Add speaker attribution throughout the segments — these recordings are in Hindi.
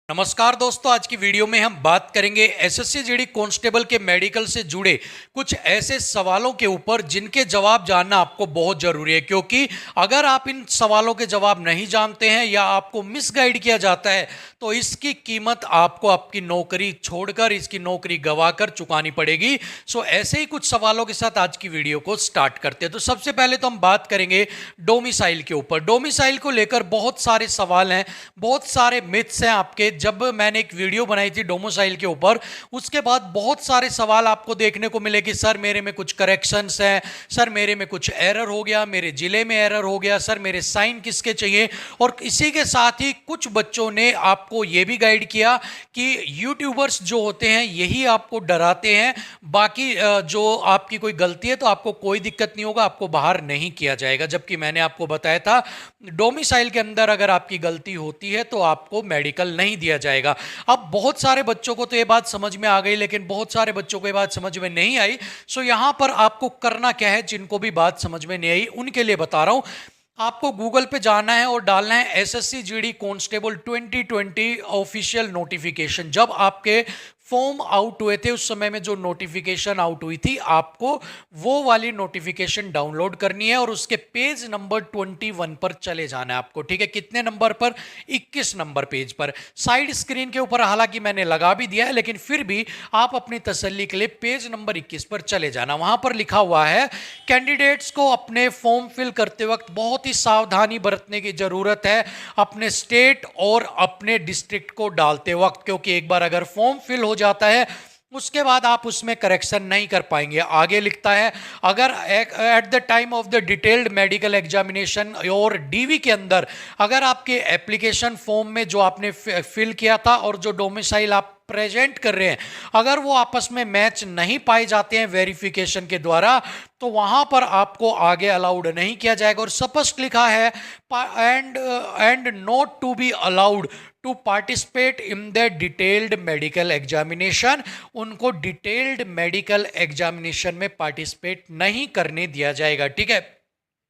Speaker 1: नमस्कार दोस्तों, आज की वीडियो में हम बात करेंगे एसएससी जीडी कांस्टेबल के मेडिकल से जुड़े कुछ ऐसे सवालों के ऊपर जिनके जवाब जानना आपको बहुत ज़रूरी है। क्योंकि अगर आप इन सवालों के जवाब नहीं जानते हैं या आपको मिसगाइड किया जाता है तो इसकी कीमत आपको आपकी नौकरी छोड़कर, इसकी नौकरी गंवाकर चुकानी पड़ेगी। सो ऐसे ही कुछ सवालों के साथ आज की वीडियो को स्टार्ट करते हैं। तो सबसे पहले तो हम बात करेंगे डोमिसाइल के ऊपर। डोमिसाइल को लेकर बहुत सारे सवाल हैं, बहुत सारे मिथ्स हैं आपके। जब मैंने एक वीडियो बनाई थी डोमिसाइल के ऊपर, उसके बाद बहुत सारे सवाल आपको देखने को मिले कि सर मेरे में कुछ करेक्शंस हैं, सर मेरे में कुछ एरर हो गया, मेरे जिले में एरर हो गया, सर मेरे साइन किसके चाहिए। और इसी के साथ ही कुछ बच्चों ने आपको यह भी गाइड किया कि यूट्यूबर्स जो होते हैं यही आपको डराते हैं, बाकी जो आपकी कोई गलती है तो आपको कोई दिक्कत नहीं होगा, आपको बाहर नहीं किया जाएगा। जबकि मैंने आपको बताया था डोमिसाइल के अंदर अगर आपकी गलती होती है तो आपको मेडिकल नहीं दिया जाएगा। अब बहुत सारे बच्चों को तो ये बात समझ में आ गई, लेकिन बहुत सारे बच्चों को ये बात समझ में नहीं आई। सो यहां पर आपको करना क्या है, जिनको भी बात समझ में नहीं आई उनके लिए बता रहा हूं। आपको गूगल पे जाना है और डालना है SSC GD constable 2020 official notification. जब आपके फॉर्म आउट हुए थे उस समय में जो नोटिफिकेशन आउट हुई थी, आपको वो वाली नोटिफिकेशन डाउनलोड करनी है और उसके पेज नंबर 21 पर चले जाना है आपको। ठीक है, कितने नंबर पर? 21 नंबर पेज पर। साइड स्क्रीन के ऊपर हालांकि मैंने लगा भी दिया है, लेकिन फिर भी आप अपनी तसल्ली के लिए पेज नंबर 21 पर चले जाना। वहां पर लिखा हुआ है कैंडिडेट्स को अपने फॉर्म फिल करते वक्त बहुत ही सावधानी बरतने की जरूरत है अपने स्टेट और अपने डिस्ट्रिक्ट को डालते वक्त, क्योंकि एक बार अगर फॉर्म फिल हो जाता है उसके बाद आप उसमें करेक्शन नहीं कर पाएंगे। आगे लिखता है अगर at the time of the detailed medical examination और डीवी के अंदर अगर आपके एप्लीकेशन फॉर्म में जो आपने फिल किया था और जो डोमिसाइल आप प्रेजेंट कर रहे हैं, अगर वो आपस में मैच नहीं पाए जाते हैं वेरिफिकेशन के द्वारा, तो वहां पर आपको आगे अलाउड नहीं किया जाएगा। और स्पष्ट लिखा है and not to be allowed to participate in the detailed medical examination. उनको डिटेल्ड मेडिकल एग्जामिनेशन में पार्टिसिपेट नहीं करने दिया जाएगा। ठीक है,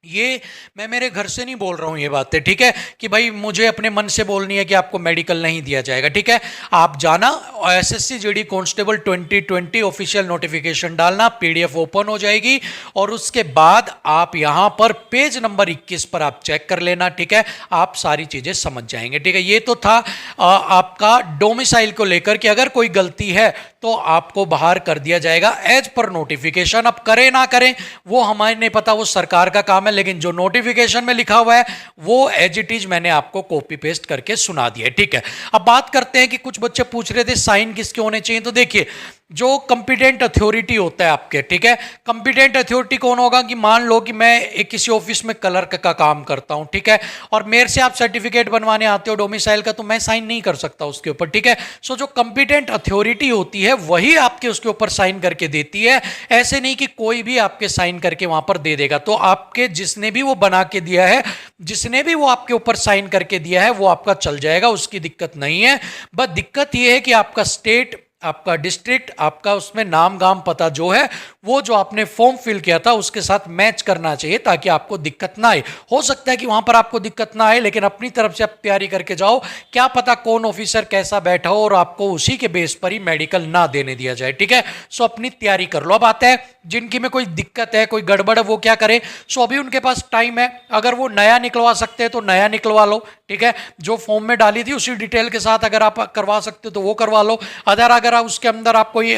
Speaker 1: ये मैं मेरे घर से नहीं बोल रहा हूं ये बातें, ठीक है, कि भाई मुझे अपने मन से बोलनी है कि आपको मेडिकल नहीं दिया जाएगा। ठीक है, आप जाना SSC GD constable 2020 official notification डालना, पीडीएफ ओपन हो जाएगी और उसके बाद आप यहां पर पेज नंबर 21 पर आप चेक कर लेना। ठीक है, आप सारी चीजें समझ जाएंगे। ठीक है, ये तो था आपका डोमिसाइल को लेकर कि अगर कोई गलती है तो आपको बाहर कर दिया जाएगा एज पर नोटिफिकेशन। अब करें ना करें वो हमारे नहीं पता, वो सरकार का काम है, लेकिन जो नोटिफिकेशन में लिखा हुआ है वो एज इट इज मैंने आपको कॉपी पेस्ट करके सुना दिया। ठीक है, अब बात करते हैं कि कुछ बच्चे पूछ रहे थे साइन किसके होने चाहिए। तो देखिए, जो कंपिटेंट अथॉरिटी होता है आपके, ठीक है, कंपिटेंट अथॉरिटी कौन होगा कि मान लो कि मैं एक किसी ऑफिस में क्लर्क का काम करता हूं, ठीक है, और मेरे से आप सर्टिफिकेट बनवाने आते हो डोमिसाइल का, तो मैं साइन नहीं कर सकता उसके ऊपर। ठीक है, सो जो कंपिटेंट अथॉरिटी होती है वही आपके उसके ऊपर साइन करके देती है। ऐसे नहीं कि कोई भी आपके साइन करके वहां पर दे देगा। तो आपके जिसने भी वो बना के दिया है, जिसने भी वो आपके ऊपर साइन करके दिया है, वो आपका चल जाएगा, उसकी दिक्कत नहीं है। बस दिक्कत ये है कि आपका स्टेट, आपका डिस्ट्रिक्ट, आपका उसमें नाम गाम पता जो है वो जो आपने फॉर्म फिल किया था उसके साथ मैच करना चाहिए, ताकि आपको दिक्कत ना आए। हो सकता है कि वहां पर आपको दिक्कत ना आए, लेकिन अपनी तरफ से आप तैयारी करके जाओ, क्या पता कौन ऑफिसर कैसा बैठा हो और आपको उसी के बेस पर ही मेडिकल ना देने दिया जाए। ठीक है, सो अपनी तैयारी कर लो। अब आता है जिनकी में कोई दिक्कत है, कोई गड़बड़ है, वो क्या करें। सो अभी उनके पास टाइम है, अगर वो नया निकलवा सकते हैं तो नया निकलवा लो। ठीक है, जो फॉर्म में डाली थी उसी डिटेल के साथ अगर आप करवा सकते हो तो वो करवा लो। अगर उसके अंदर आप कोई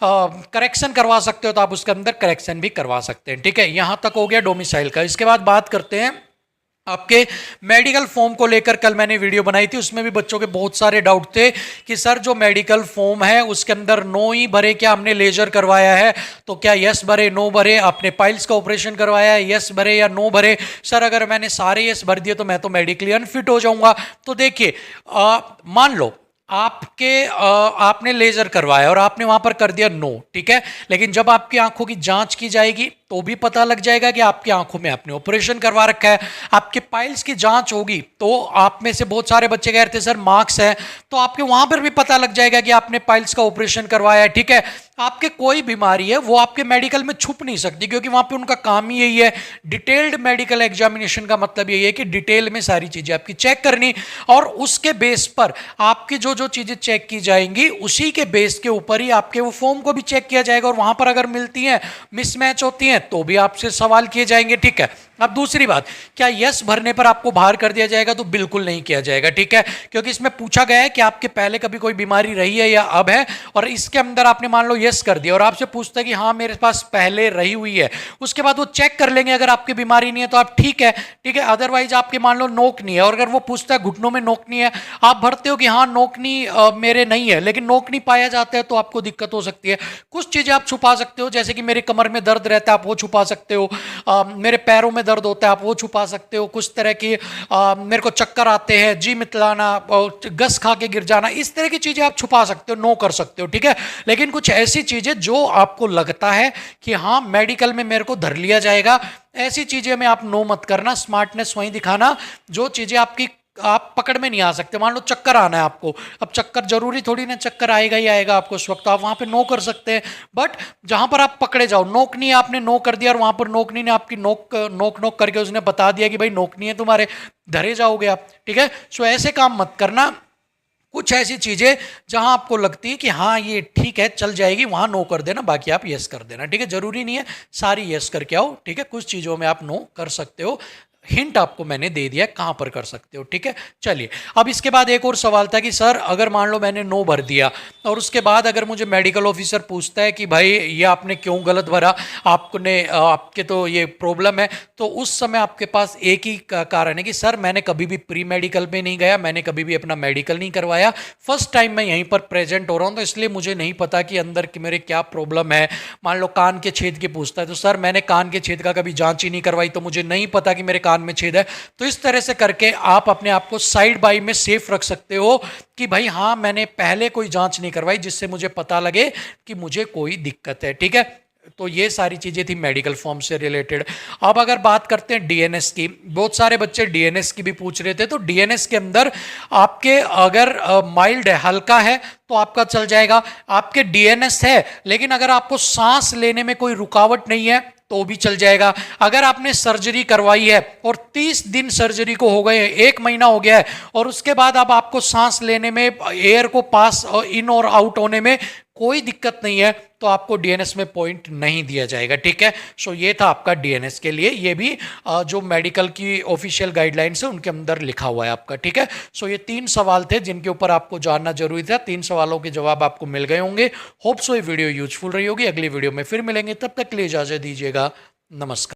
Speaker 1: करेक्शन करवा सकते हो तो आप उसके अंदर करेक्शन भी करवा सकते हैं। ठीक है, यहां तक हो गया डोमिसाइल का। इसके बाद बात करते हैं आपके मेडिकल फॉर्म को लेकर। कल मैंने वीडियो बनाई थी, उसमें भी बच्चों के बहुत सारे डाउट थे कि सर जो मेडिकल फॉर्म है उसके अंदर नो ही भरे, क्या हमने लेजर करवाया है तो क्या यस भरे, नो भरे, आपने पाइल्स का ऑपरेशन करवाया है यस भरे या नो भरे। सर अगर मैंने सारे यस भर दिए तो मैं तो मेडिकली अनफिट हो जाऊंगा। तो देखिए, मान लो आपने लेजर करवाया और आपने वहां पर कर दिया नो, ठीक है, लेकिन जब आपकी आंखों की जांच की जाएगी तो भी पता लग जाएगा कि आपकी आंखों में आपने ऑपरेशन करवा रखा है। आपके पाइल्स की जांच होगी तो आप में से बहुत सारे बच्चे कह रहे थे सर मार्क्स है, तो आपके वहां पर भी पता लग जाएगा कि आपने पाइल्स का ऑपरेशन करवाया है। ठीक है, आपके कोई बीमारी है वो आपके मेडिकल में छुप नहीं सकती, क्योंकि वहां पे उनका काम ही यही है। डिटेल्ड मेडिकल एग्जामिनेशन का मतलब यही है कि डिटेल में सारी चीजें आपकी चेक करनी, और उसके बेस पर आपकी जो जो चीजें चेक की जाएंगी उसी के बेस के ऊपर ही आपके वो फॉर्म को भी चेक किया जाएगा, और वहां पर अगर मिलती हैं, मिसमैच होती हैं, तो भी आपसे सवाल किए जाएंगे। ठीक है, अब दूसरी बात, क्या यस भरने पर आपको बाहर कर दिया जाएगा? तो बिल्कुल नहीं किया जाएगा। ठीक है, क्योंकि इसमें पूछा गया है कि आपके पहले कभी कोई बीमारी रही है या अब है, और इसके अंदर आपने मान लो यस कर दिया और आपसे पूछता है कि हाँ मेरे पास पहले रही हुई है, उसके बाद वो चेक कर लेंगे, अगर आपकी बीमारी नहीं है तो आप ठीक है। ठीक है, अदरवाइज आपके मान लो नोकनी है, और अगर वो पूछता है घुटनों में नोकनी है, आप भरते हो कि हाँ नोकनी मेरे नहीं है, लेकिन नोकनी पाया जाता है तो आपको दिक्कत हो सकती है। कुछ चीजें आप छुपा सकते हो, जैसे कि मेरे कमर में दर्द रहता है आप वो छुपा सकते हो, मेरे पैरों में दर्द होता है आप वो छुपा सकते हो, कुछ तरह की मेरे को चक्कर आते हैं, जी मितलाना, गस खा के गिर जाना, इस तरह की चीजें आप छुपा सकते हो, नो कर सकते हो। ठीक है, लेकिन कुछ ऐसी चीजें जो आपको लगता है कि हाँ मेडिकल में मेरे को धर लिया जाएगा, ऐसी चीजें में आप नो मत करना। स्मार्टनेस वहीं दिखाना जो चीजें आपकी आप पकड़ में नहीं आ सकते। मान लो चक्कर आना है आपको, अब चक्कर जरूरी थोड़ी ना चक्कर आएगा ही आएगा आपको उस वक्त, तो आप वहां पे नो कर सकते हैं। बट जहां पर आप पकड़े जाओ, नोकनी आपने नो कर दिया और वहां पर नोकनी ने आपकी नोक नोक नोक करके उसने बता दिया कि भाई नोकनी है तुम्हारे, धरे जाओगे आप। ठीक है, सो ऐसे काम मत करना। कुछ ऐसी चीजें जहां आपको लगती है कि हाँ ये ठीक है चल जाएगी, वहां नो कर देना, बाकी आप यस कर देना। ठीक है, जरूरी नहीं है सारी यस करके आओ। ठीक है, कुछ चीजों में आप नो कर सकते हो, हिंट आपको मैंने दे दिया कहां पर कर सकते हो। ठीक है, चलिए अब इसके बाद एक और सवाल था कि सर अगर मान लो मैंने नो भर दिया और उसके बाद अगर मुझे मेडिकल ऑफिसर पूछता है कि भाई ये आपने क्यों गलत भरा, आपने आपके तो ये प्रॉब्लम है, तो उस समय आपके पास एक ही कारण है कि सर मैंने कभी भी प्री मेडिकल में नहीं गया, मैंने कभी भी अपना मेडिकल नहीं करवाया, फर्स्ट टाइम मैं यहीं पर प्रेजेंट हो रहा हूं, तो इसलिए मुझे नहीं पता कि अंदर की मेरे क्या प्रॉब्लम है। मान लो कान के छेद की पूछता है, तो सर मैंने कान के छेद का कभी जांच ही नहीं करवाई, तो मुझे नहीं पता कि मेरे कान में छेद है। तो इस तरह से करके आप अपने आप को साइड बाई में सेफ रख सकते हो कि भाई हाँ मैंने पहले कोई जांच नहीं करवाई जिससे मुझे पता लगे कि मुझे कोई दिक्कत है। ठीक है, तो ये सारी चीजें थी मेडिकल फॉर्म से रिलेटेड। अब अगर बात करते हैं डीएनएस की, बहुत सारे बच्चे डीएनएस की भी पूछ रहे थे, तो डीएनएस के अंदर आपके अगर माइल्ड है, हल्का है, तो आपका चल जाएगा। आपके डीएनएस है लेकिन अगर आपको सांस लेने में कोई रुकावट नहीं है तो भी चल जाएगा। अगर आपने सर्जरी करवाई है और 30 दिन सर्जरी को हो गए, 1 महीना हो गया है, और उसके बाद अब आपको सांस लेने में, एयर को पास इन और आउट होने में कोई दिक्कत नहीं है, तो आपको डीएनएस में पॉइंट नहीं दिया जाएगा। ठीक है, सो ये था आपका डीएनएस के लिए, ये भी जो मेडिकल की ऑफिशियल गाइडलाइंस है उनके अंदर लिखा हुआ है आपका। ठीक है, सो ये 3 सवाल थे जिनके ऊपर आपको जानना जरूरी था। 3 सवालों के जवाब आपको मिल गए होंगे। होप सो ये वीडियो यूजफुल रही होगी। अगली वीडियो में फिर मिलेंगे, तब तक के लिए इजाजत दीजिएगा। नमस्कार।